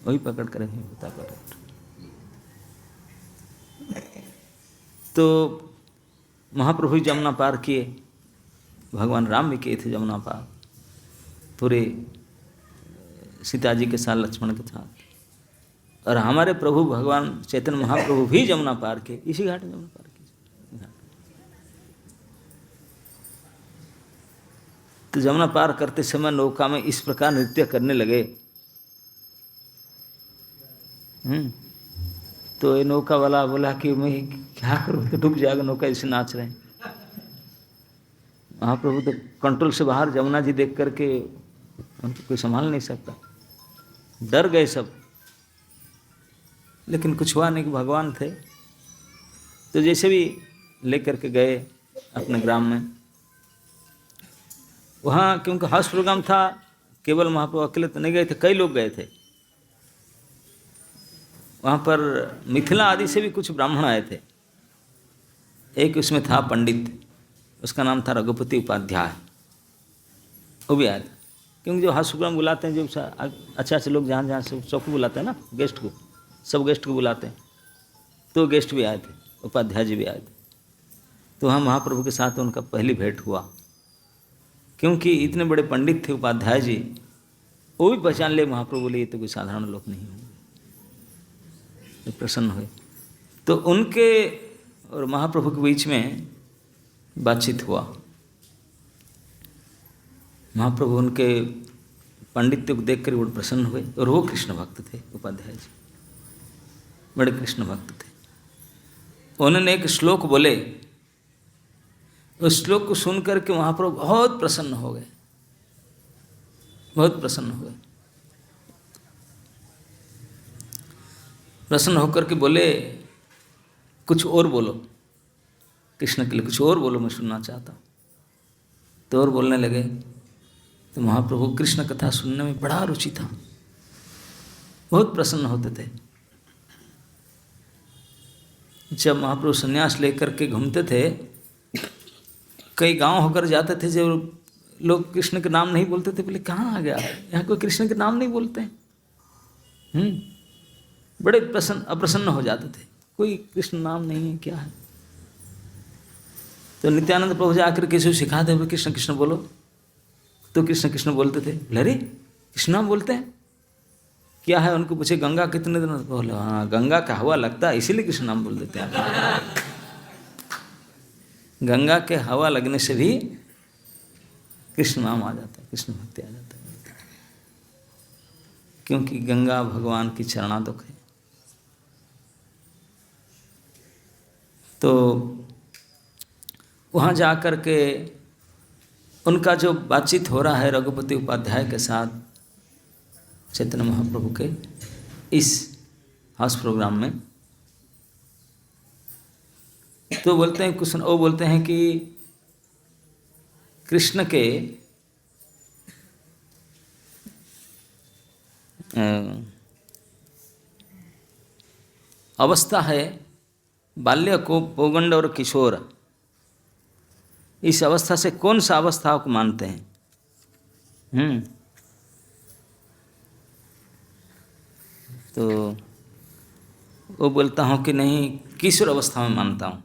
वही पकड़ कर होता प्रकट। तो महाप्रभु जमुना पार किए, भगवान राम भी किए थे जमुना पार, पूरे सीता जी के साथ, लक्ष्मण के साथ। और हमारे प्रभु भगवान चैतन्य महाप्रभु भी जमुना पार किए, इसी घाट में जमुना पार किए। तो जमुना पार करते समय नौका में इस प्रकार नृत्य करने लगे। तो ये नौका वाला बोला कि मैं क्या करूँ, तो डूब जाएगा नौका, इसे नाच रहे हैं। महाप्रभु तो कंट्रोल से बाहर, जमुना जी देख करके उनको कोई संभाल नहीं सकता, डर गए सब। लेकिन कुछ हुआ नहीं कि भगवान थे। तो जैसे भी लेकर के गए अपने ग्राम में, वहाँ क्योंकि हाउस प्रोग्राम था, केवल महाप्रभु अकेले तो नहीं गए थे, कई लोग गए थे। वहाँ पर मिथिला आदि से भी कुछ ब्राह्मण आए थे। एक उसमें था पंडित, उसका नाम था रघुपति उपाध्याय, वो भी आया था। क्योंकि जो हाउस प्रोग्राम बुलाते हैं, जो अच्छा अच्छे लोग जहाँ से सबको बुलाते हैं ना, गेस्ट को, सब गेस्ट को बुलाते हैं, तो गेस्ट भी आए थे, उपाध्याय जी भी आए थे। तो वहाँ महाप्रभु के साथ उनका पहली भेंट हुआ। क्योंकि इतने बड़े पंडित थे उपाध्याय जी, वो भी पहचान ले महाप्रभु, बोले ये तो कोई साधारण लोग नहीं होंगे, तो प्रसन्न हुए। तो उनके और महाप्रभु के बीच में बातचीत हुआ। महाप्रभु उनके पांडित्य को देखकर बड़े प्रसन्न हुए, और वो कृष्ण भक्त थे, उपाध्याय जी बड़े कृष्ण भक्त थे। उन्होंने एक श्लोक बोले, उस श्लोक को सुनकर के महाप्रभु बहुत प्रसन्न हो गए, बहुत प्रसन्न हुए। प्रसन्न होकर के बोले, कुछ और बोलो, कृष्ण के लिए कुछ और बोलो, मैं सुनना चाहता हूँ। तो और बोलने लगे। तो महाप्रभु कृष्ण कथा सुनने में बड़ा रुचि था, बहुत प्रसन्न होते थे। जब महाप्रभु संन्यास लेकर के घूमते थे, कई गांव होकर जाते थे, जब लोग कृष्ण के नाम नहीं बोलते थे, बोले कहाँ आ गया, यहाँ कोई कृष्ण के नाम नहीं बोलते हैं। बड़े अप्रसन्न हो जाते थे, कोई कृष्ण नाम नहीं है, क्या है। तो नित्यानंद प्रभु जाकर किसी को सिखा दे, कृष्ण कृष्ण बोलो, तो कृष्ण कृष्ण बोलते थे। बोले अरे कृष्ण नाम बोलते हैं, क्या है। उनको पूछे गंगा कितने दिन, बोले हाँ गंगा का हवा लगता है, इसीलिए कृष्ण नाम बोल देते हैं। गंगा के हवा लगने से भी कृष्ण नाम आ जाता है, कृष्ण भक्ति आ जाता है, क्योंकि गंगा भगवान की चरणादुक है। तो वहाँ जा कर के उनका जो बातचीत हो रहा है रघुपति उपाध्याय के साथ, चैतन्य महाप्रभु के इस हाउस प्रोग्राम में, तो बोलते हैं कुछ, वो बोलते हैं कि कृष्ण के अवस्था है बाल्य को पौगंड और किशोर, इस अवस्था से कौन सा अवस्था को मानते हैं? तो वो बोलता हूँ कि नहीं, किशोर अवस्था में मानता हूँ।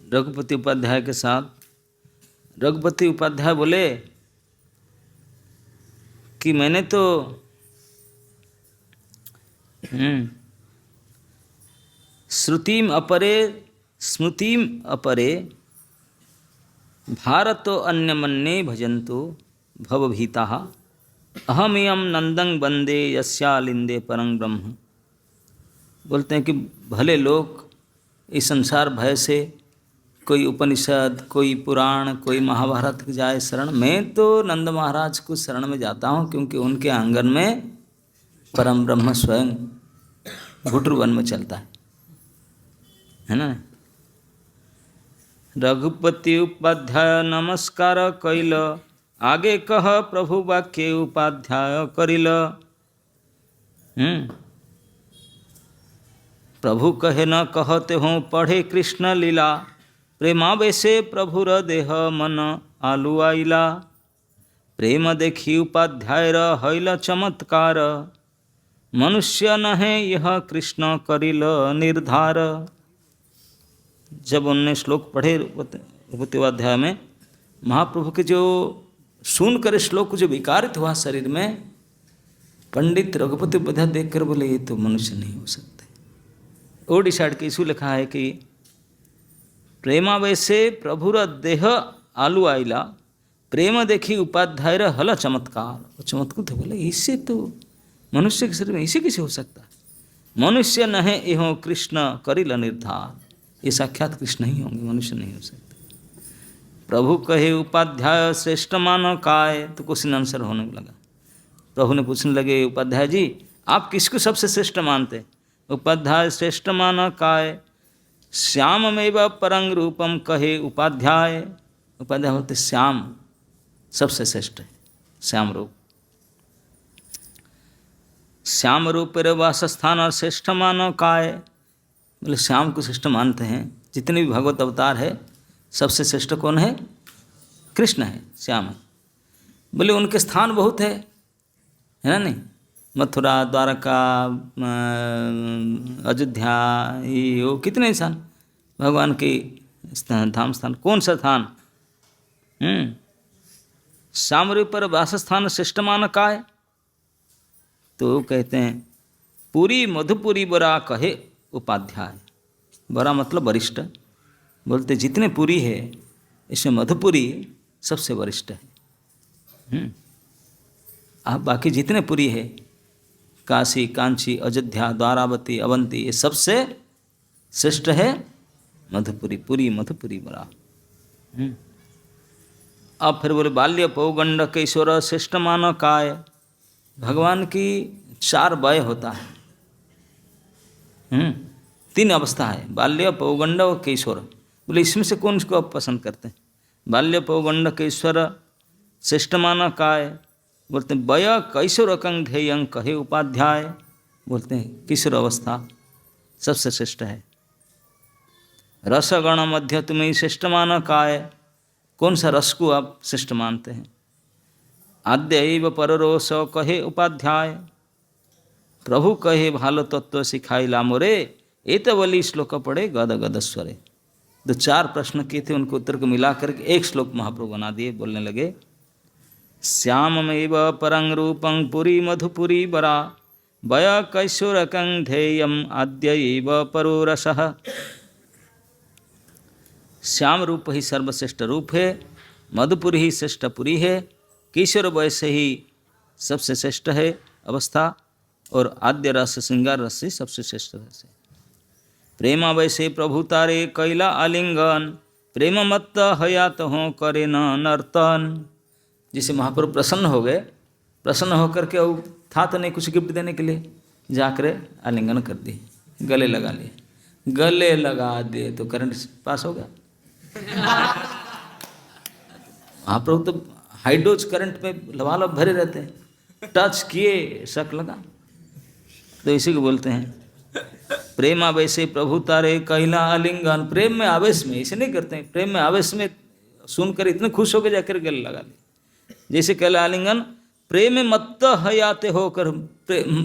रघुपति उपाध्याय के साथ, रघुपति उपाध्याय बोले कि मैंने तो श्रुतिम अपरे स्मृतिम अपरे भारतो अन्यमन्ये भजन्तु भवभीताः अहमियम नंदं वंदे यस्यालिंदे परं ब्रह्म। बोलते हैं कि भले लोग इस संसार भय से कोई उपनिषद, कोई पुराण, कोई महाभारत जाए शरण, मैं तो नंद महाराज को शरण में जाता हूँ, क्योंकि उनके आंगन में परम ब्रह्म स्वयं घुटुरवन में चलता है ना। रघुपति उपाध्याय नमस्कार कैल, आगे कह प्रभु वाक्य उपाध्याय करिल। प्रभु कहे न कहते हों पढ़े कृष्ण लीला, प्रेमावेशे प्रभुर देह मन आलू आइला। प्रेम देखी उपाध्याय हईल चमत्कार, मनुष्य नहे यह कृष्ण करिल निर्धार। जब उनने श्लोक पढ़े रघुपति उपाध्याय में, महाप्रभु के जो सुनकर श्लोक जो विकारित हुआ शरीर में, पंडित रघुपति उपाध्याय देख कर बोले ये तो मनुष्य नहीं हो सकते। वो डिसाइड के इसू लिखा है कि प्रेमावेशे प्रभुर देह आलू आइला, प्रेम देखी उपाध्याय हल चमत्कार। चमत्कार थे, बोले इससे तो मनुष्य के शरीर में इसे कैसे हो सकता है। मनुष्य नहे एहो कृष्ण करिल निर्धार, ये साक्षात कृष्ण ही होंगे, मनुष्य नहीं हो सकते। प्रभु कहे उपाध्याय श्रेष्ठ मान काय, तो क्वेश्चन आंसर होने लगा। प्रभु ने पूछने लगे उपाध्याय जी आप किसको सबसे श्रेष्ठ मानते। उपाध्याय श्रेष्ठ मान काय, श्याममेव परं रूपम कहे उपाध्याय। उपाध्याय बोलते श्याम सबसे श्रेष्ठ है, श्याम रूप। श्याम रूपेर वासस्थान और श्रेष्ठ मान काय, बोले श्याम को श्रेष्ठ मानते हैं। जितने भी भगवत अवतार है सबसे श्रेष्ठ कौन है, कृष्ण है, श्याम है। बोले उनके स्थान बहुत है ना नहीं, मथुरा, द्वारका, अयोध्या, ये वो कितने स्थान भगवान के धाम स्थान। कौन सा स्थान, सामरी पर वासस्थान श्रेष्ठ मान का है। तो कहते हैं पूरी मधुपुरी बरा कहे उपाध्याय। बरा मतलब वरिष्ठ, बोलते जितने पुरी है इसमें मधुपुरी सबसे वरिष्ठ है। आप बाकी जितने पुरी है, काशी, कांची, अयोध्या, द्वारावती, अवंती, ये सबसे श्रेष्ठ है मधुपुरी, पुरी मधुपुरी बरा। अब फिर बोले बाल्य पौगंड केशोर श्रेष्ठ मान काय। भगवान की 4 वय होता है, 3 अवस्था है, बाल्य पौगंड और केशोर। बोले इसमें से कौन इसको आप पसंद करते हैं। बाल्य पौगंड केशोर श्रेष्ठ मान काय, बोलते हैं वय कैशोर कंग ध्येयं कहे उपाध्याय। बोलते हैं किशोर अवस्था सबसे श्रेष्ठ है। रसगण मध्य तुम्हें श्रेष्ठ मान काय, कौन सा रस को आप श्रेष्ठ मानते हैं। आद्यैव पररोष कहे उपाध्याय, प्रभु कहे भालो तत्व सिखाइला मोरे। एत वली श्लोक पढ़े गद गद स्वरे। तो 4 प्रश्न किए थे, उनको उत्तर को मिला करके एक श्लोक महाप्रभु बना दिए। बोलने लगे श्याममेव परं रूपं पुरी मधुपुरी बरा, वय कैशोरकं ध्येयं आद्यैव परो रसः। श्याम रूप ही सर्वश्रेष्ठ रूप है, मधुपुरी ही श्रेष्ठ पुरी है, किशोर वैसे ही सबसे श्रेष्ठ है अवस्था, और आद्य रस श्रृंगार रस ही सबसे श्रेष्ठ रस है। प्रेमा वैसे प्रभु तारे कैला आलिंगन, प्रेम मत्त हयात हो करे न नर्तन। जिसे महाप्रभु प्रसन्न हो गए, प्रसन्न होकर के वो था तो नहीं कुछ गिफ्ट देने के लिए, जाकर आलिंगन कर दिए, गले लगा लिए। गले लगा दिए तो करंट पास हो गया। महाप्रभु तो हाई डोज करंट में लबालब भरे रहते हैं, टच किए शक लगा। तो इसी को बोलते हैं प्रेम आवेश प्रभु तारे कैला आलिंगन। प्रेम में आवेश में ऐसे नहीं करते हैं, प्रेम में आवेश में सुनकर इतने खुश होकर जाकर गले लगा लिए। जैसे कैला आलिंगन, प्रेम में मत्त हयाते होकर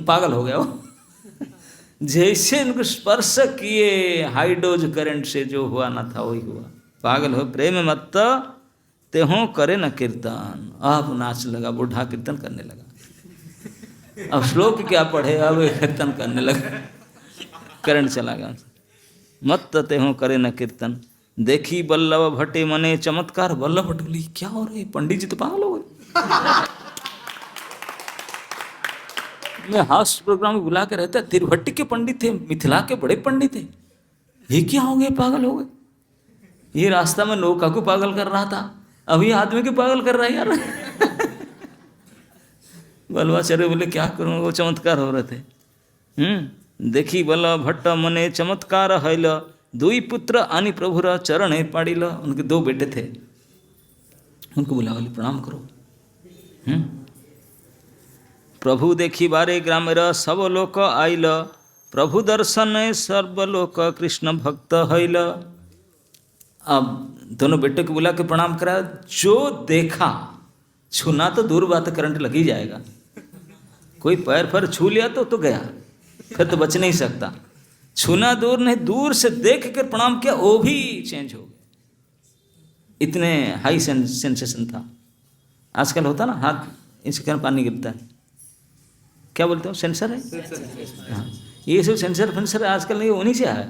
पागल हो गया वो। जैसे उनको स्पर्श किए हाई डोज करंट से जो हुआ ना था वही हुआ, पागल हो। प्रेम में मत्त ते हो करे न कीर्तन, अब नाच लगा, बूढ़ा कीर्तन करने लगा। अब श्लोक क्या पढ़े, अब कीर्तन करने लगा, करंट चला गया। मत ते हो करे न कीर्तन, देखी बल्लभ भट्टे मने चमत्कार। बल्लभ भट्ट बोली क्या हो रहा है, पंडित जी तो पागल हो गए। मैं हाउस प्रोग्राम में बुला के रहता, तिरभट्टी के पंडित थे, मिथिला के बड़े पंडित थे, ये क्या हो गए, पागल हो गए। ये रास्ता में नौका को पागल कर रहा था, अभी आदमी को पागल कर रहा है यार। बल्लभाचार्य बोले क्या करूँ, वो चमत्कार हो रहे थे। देखी बल्लभ भट्ट मने चमत्कार हैल, दुई पुत्र आनी प्रभुरा चरण पाड़िल। उनके 2 बेटे थे, उनको बुला बोले प्रणाम करो। प्रभु देखी बारे ग्रामेर सब लोक आइल, प्रभु दर्शन सर्वलोक कृष्ण भक्त हैल। अब दोनों बेटे को बुला के प्रणाम करा। जो देखा, छूना तो दूर बात, करंट लग ही जाएगा। कोई पैर पर छू लिया तो गया, फिर तो बच नहीं सकता। छूना दूर नहीं, दूर से देख कर प्रणाम किया, वो भी चेंज हो गए। इतने हाई सेंसेशन था। आजकल होता ना, हाथ इसके कारण पानी गिरता है, क्या बोलते हो, सेंसर है। हाँ, ये सब सेंसर फेंसर आजकल नहीं, उन्हीं से है।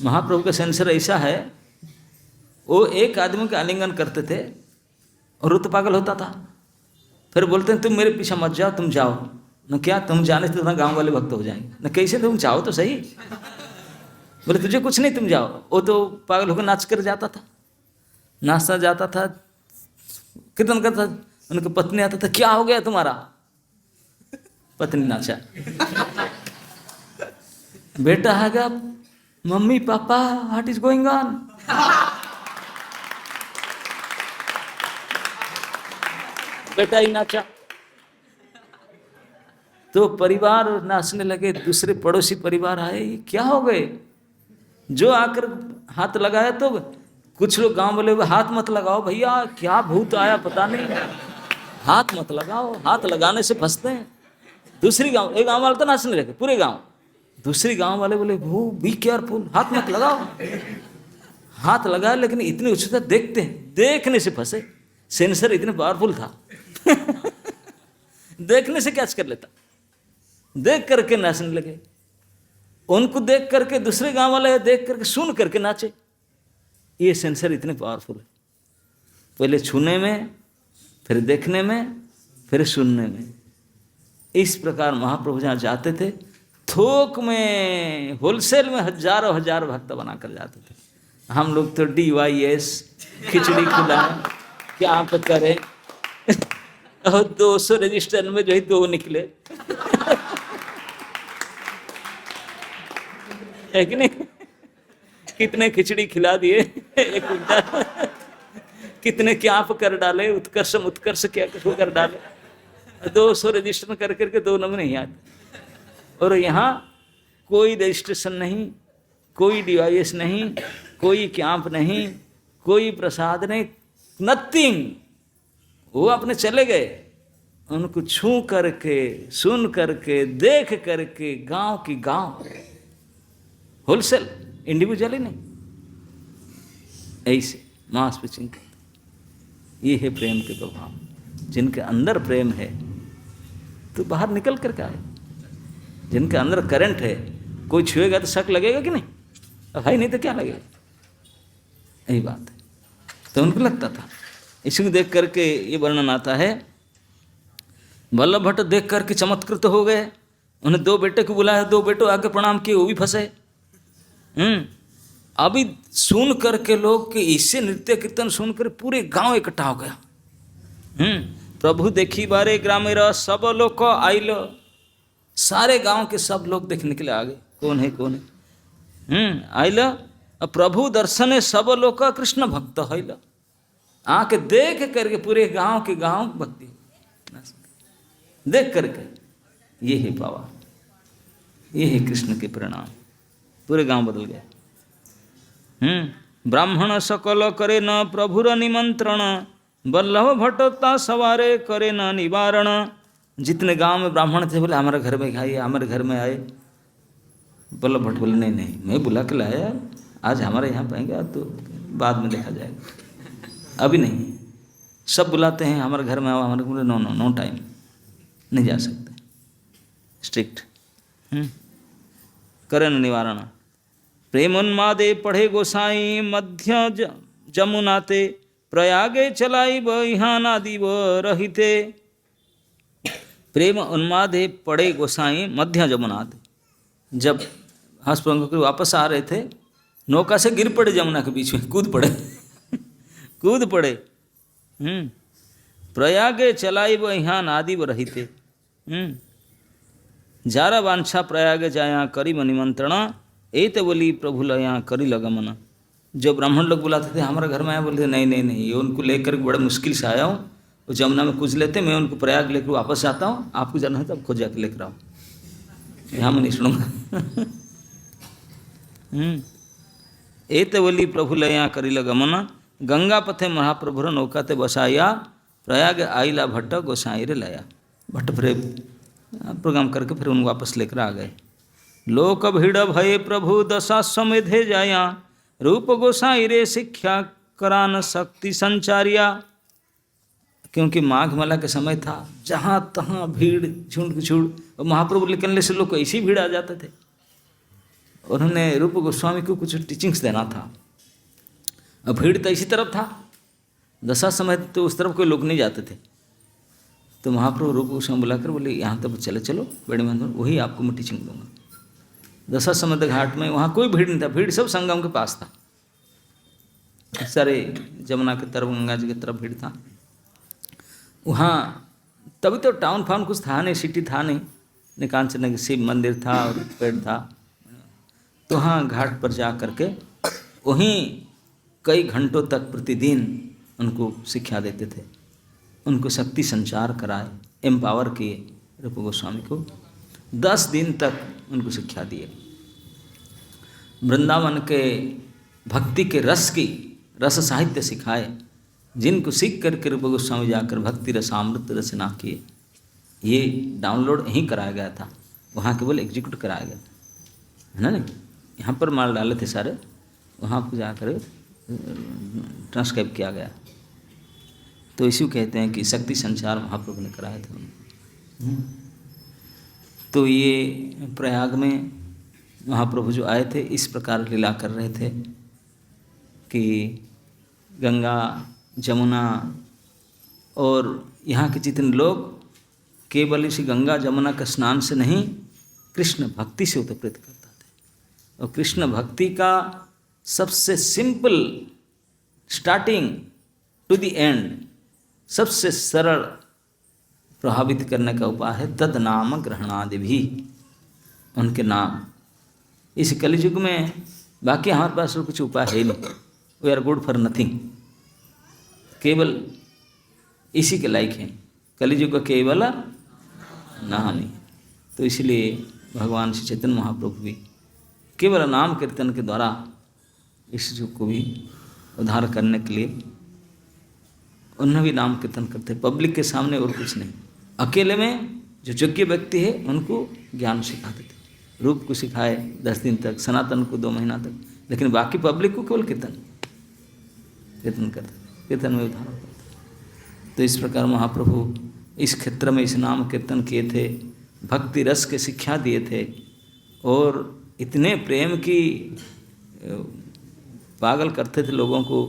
महाप्रभु का सेंसर ऐसा है, वो एक आदमी का आलिंगन करते थे और वो तो पागल होता था। फिर बोलते हैं तुम मेरे पीछे मत जाओ, तुम जाओ न, क्या तुम जाने से तुम्हारे गांव वाले भक्त हो जाएंगे न, कैसे तुम जाओ तो सही। बोले तुझे कुछ नहीं, तुम जाओ। वो तो पागल होकर नाच कर जाता था, नाचता जाता था, कीर्तन करता। उनकी पत्नी आता था, क्या हो गया तुम्हारा, पत्नी नाचा। बेटा आ गया, mummy papa what is going on. बेटा ही नाचा तो परिवार नाचने लगे। दूसरे पड़ोसी परिवार आए, क्या हो गए। जो आकर हाथ लगाया तो कुछ लोग गांव वाले, हाथ मत लगाओ भैया, क्या भूत आया पता नहीं, हाथ मत लगाओ, हाथ लगाने से फंसते हैं। दूसरी गांव, एक गांव वाले तो नाचने लगे पूरे गांव, दूसरी गांव वाले बोले वो बी केयरफुल, हाथ मत लगाओ। हाथ लगाया लेकिन इतनी उच्चता, देखते हैं, देखने से फंसे। सेंसर इतने पावरफुल था। देखने से कैच कर लेता, देख करके नाचने लगे। उनको देख करके दूसरे गांव वाले देख करके सुन करके नाचे। ये सेंसर इतने पावरफुल है, पहले छूने में, फिर देखने में, फिर सुनने में। इस प्रकार महाप्रभु जहाँ जाते थे, थोक में, होलसेल में हजारों हजार भक्त बनाकर जाते थे। हम लोग तो DYS खिचड़ी खिलाए, क्या आप करें। और 200 रजिस्टर में जो है 2 निकले। है कि नहीं, कितने खिचड़ी खिला दिए, एक उल्टा, कितने क्या आप कर डाले, उत्कर्ष क्या कर डाले। 200 रजिस्टर कर करके 2 नंबर नहीं आते। और यहाँ कोई रजिस्ट्रेशन नहीं, कोई DYS नहीं, कोई कैंप नहीं, कोई प्रसाद नहीं, नथिंग। वो अपने चले गए, उनको छू करके, सुन करके, देख करके, गांव की गांव, होलसेल, इंडिविजुअली नहीं, ऐसे मास पिचिंग करते। ये है प्रेम के प्रभाव। जिनके अंदर प्रेम है तो बाहर निकल करके आए। जिनके अंदर करंट है, कोई छुएगा तो शक लगेगा कि नहीं, अब है नहीं तो क्या लगेगा, यही बात है। तो उनको लगता था। इसी को देख करके ये वर्णन आता है। वल्लभ भट्ट देख करके चमत्कृत हो गए। उन्हें 2 बेटे को बुलाया, 2 बेटों आके प्रणाम किए, वो भी फंसे। अभी सुन करके लोग कि इससे नृत्य कीर्तन सुनकर पूरे गांव इकट्ठा हो गया। प्रभु देखी बारे ग्रामेर सब लोग आइल। सारे गांव के सब लोग देखने के लिए आ गए, कौन है कौन है। आइल, प्रभु दर्शने सब लोग कृष्ण भक्त हैल। आके देख करके पूरे गांव के गांव भक्ति देख करके, ये है पावा, ये है कृष्ण के परिणाम। पूरे गांव बदल गए। ब्राह्मण सकल करे न प्रभुर निमंत्रण, वल्लभ भट्टता सवारे करे न निवारण। जितने गांव में ब्राह्मण थे बोले हमारे घर में खाइए, हमारे घर में आए। वल्लभ भट्ट बोले नहीं नहीं, मैं बुला के लाया, आज हमारे यहाँ पाएंगे तो बाद में देखा जाएगा, अभी नहीं। सब बुलाते हैं हमारे घर में आओ, हमारे बोले नो नो नो टाइम, नहीं जा सकते, स्ट्रिक्ट। करण निवारण। प्रेमोन्मादे पढ़े गोसाई मध्य जमुनाते, प्रयागे चलाई बहानादि व रहिते। प्रेम उन्मादे पढ़े गोसाई मध्य जमुनाते, जब हंसपंख होकर वापस आ रहे थे, नौका से गिर पड़े जमुना के बीच में, कूद पड़े कूद पड़े। प्रयागे चलाई बहान आदि व रहिते। जारा वांछा प्रयागे जाया करी निमंत्रणा, एत बोली प्रभु लया करी लगमना। जो ब्राह्मण लोग बुलाते थे हमारे घर में आए, बोलते नहीं नहीं नहीं, ये उनको लेकर बड़े मुश्किल से आया हूँ, वो जमुना में कूद लेते, मैं उनको प्रयाग लेकर वापस आता हूँ, आपको जाना है तो आप खुद जाकर लेकर आओ, यहाँ मैं नहीं सुनूंगा। एत बोली प्रभु लया करी लगमना, गंगा पथे महाप्रभुर नौकाते बसाया, प्रयाग आईला भट्ट गोसाई रे लया। भट्ट फिर प्रोग्राम करके फिर उनको वापस लेकर आ गए। लोक भीड़ भये प्रभु दशा समेधे जाया, रूप गोसाई रे शिक्षा करान शक्ति संचारिया। क्योंकि माघ मेला के समय था, जहाँ तहाँ भीड़ झुंड झुंड, और महाप्रभु निकलने से लोग को ऐसी भीड़ आ जाते थे। उन्होंने रूप गोस्वामी को कुछ टीचिंग्स देना था, और भीड़ तो इसी तरफ था, दशा समय तो उस तरफ कोई लोग नहीं जाते थे। तो महाप्रभु रूप गोस्वामी बुलाकर बोले यहाँ तक चले चलो बड़े मंदिर, वही आपको मैं टीचिंग दूंगा। दशा समुद्र घाट में वहाँ कोई भीड़ नहीं था, भीड़ सब संगम के पास था, सारे जमुना की तरफ गंगा जी की तरफ भीड़ था। वहाँ तभी तो टाउन फाउन कुछ था नहीं, सिटी था नहीं, निकांचन के शिव मंदिर था और पेड़ था। तो वहाँ घाट पर जा करके वहीं कई घंटों तक प्रतिदिन उनको शिक्षा देते थे, उनको शक्ति संचार कराए, एम्पावर किए रूप गोस्वामी को। 10 दिन तक उनको शिक्षा दिए। वृंदावन के भक्ति के रस साहित्य सिखाए, जिनको सीख करके रूप गोस्वामी जाकर भक्ति रसामृत रचना किए। ये डाउनलोड यहीं कराया गया था, वहाँ केवल एग्जीक्यूट कराया गया था, है ना नहीं, यहाँ पर माल डाले थे सारे, वहाँ पर जाकर ट्रांसक्राइब किया गया। तो इसी को कहते हैं कि शक्ति संचार महाप्रभु ने कराया था उनको। तो ये प्रयाग में महाप्रभु जो आए थे, इस प्रकार लीला कर रहे थे कि गंगा जमुना और यहाँ के जितने लोग केवल इसी गंगा जमुना का स्नान से नहीं, कृष्ण भक्ति से उत्प्रेत करता थे। और कृष्ण भक्ति का सबसे simple starting to the end, सबसे सरल प्रभावित करने का उपाय है तद नाम ग्रहणादि भी, उनके नाम। इस कलियुग में बाकी हमारे पास कुछ उपाय है नहीं, we are good for nothing, केवल इसी के लायक हैं, कलियुग का केवल नाम ही। तो इसलिए भगवान श्री चैतन्य महाप्रभु भी केवल नाम कीर्तन के द्वारा इस युग को भी उद्धार करने के लिए उन्हें भी नाम कीर्तन करते, पब्लिक के सामने और कुछ नहीं। अकेले में जो योग्य व्यक्ति है उनको ज्ञान सिखाते थे, रूप को सिखाए 10 दिन तक, सनातन को 2 महीना तक, लेकिन बाकी पब्लिक को केवल कीर्तन करते, कीर्तन में उद्धार करते। तो इस प्रकार महाप्रभु इस क्षेत्र में इस नाम कीर्तन किए थे, भक्ति रस के शिक्षा दिए थे, और इतने प्रेम की पागल करते थे लोगों को।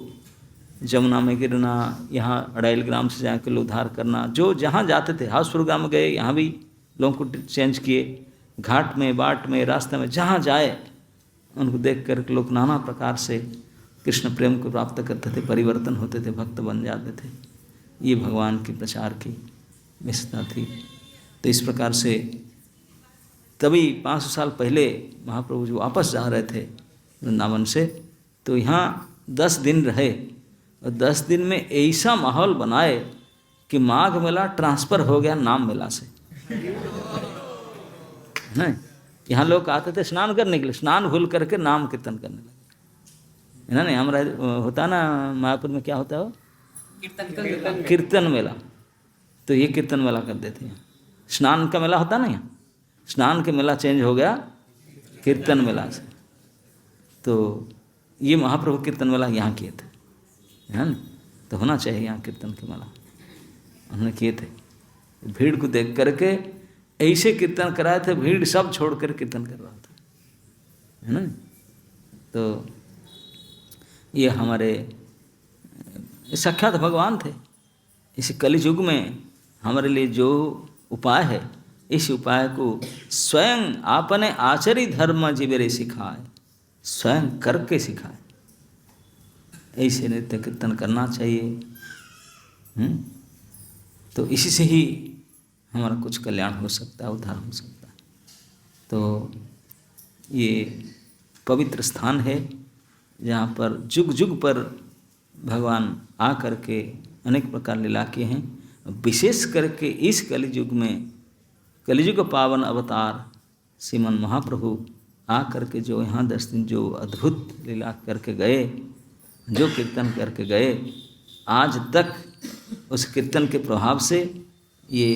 जमुना में गिरना, यहाँ अड़ाइल ग्राम से जाकर उद्धार करना, जो जहाँ जाते थे, हाउसफुल ग्राम गए, यहाँ भी लोगों को चेंज किए, घाट में, बाट में, रास्ते में, जहाँ जाए उनको देख कर लोग नाना प्रकार से कृष्ण प्रेम को प्राप्त करते थे, परिवर्तन होते थे, भक्त बन जाते थे। ये भगवान के प्रचार की विशेषता थी। तो इस प्रकार से तभी 500 साल पहले महाप्रभु जो वापस जा रहे थे वृंदावन से, तो यहाँ 10 दिन रहे, और 10 दिन में ऐसा माहौल बनाए कि माघ मेला ट्रांसफ़र हो गया नाम मेला से। नहीं, यहाँ लोग आते थे स्नान करने के लिए, स्नान भूल करके नाम कीर्तन करने लगे, है ना। नहीं, हमारा होता ना मायापुर में, क्या होता है वो, कीर्तन मेला। तो ये कीर्तन मेला कर देते हैं। स्नान का मेला होता ना, यहाँ स्नान के मेला चेंज हो गया कीर्तन मेला से। तो ये महाप्रभु कीर्तन मेला यहाँ किए थे, है ना। तो होना चाहिए यहाँ कीर्तन के माला। उन्होंने किए थे, भीड़ को देख करके ऐसे कीर्तन कराए थे, भीड़ सब छोड़ कर कीर्तन कर रहा था, है ना। तो ये हमारे साक्षात भगवान थे। इस कलयुग में हमारे लिए जो उपाय है, इस उपाय को स्वयं आपने आचरी धर्म जीवेरे सिखाए, स्वयं करके सिखाए। ऐसे नित्य कीर्तन करना चाहिए। तो इसी से ही हमारा कुछ कल्याण हो सकता है, उद्धार हो सकता है। तो ये पवित्र स्थान है जहाँ पर जुग जुग पर भगवान आ करके अनेक प्रकार लीला किए हैं। विशेष करके इस कलियुग में, कलियुग पावन अवतार श्रीमन महाप्रभु आ करके जो यहाँ 10 दिन जो अद्भुत लीला करके गए, जो कीर्तन करके गए, आज तक उस कीर्तन के प्रभाव से ये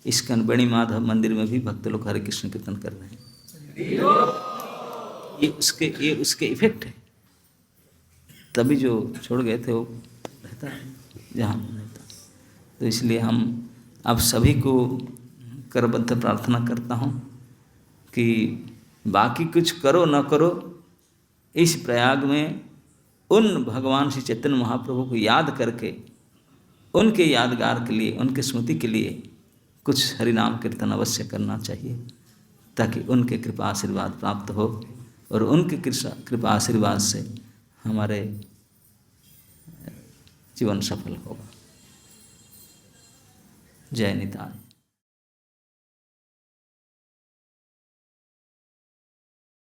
इस्कन बेणी माधव मंदिर में भी भक्त लोग हरे कृष्ण कीर्तन कर रहे हैं। ये उसके इफेक्ट है। तभी जो छोड़ गए थे वो रहता है जहाँ रहता। तो इसलिए हम आप सभी को करबद्ध प्रार्थना करता हूँ कि बाकी कुछ करो न करो, इस प्रयाग में उन भगवान श्री चैतन्य महाप्रभु को याद करके उनके यादगार के लिए, उनके स्मृति के लिए कुछ हरिनाम कीर्तन अवश्य करना चाहिए, ताकि उनके कृपा आशीर्वाद प्राप्त हो और उनके कृपा आशीर्वाद से हमारे जीवन सफल होगा। जय निताय।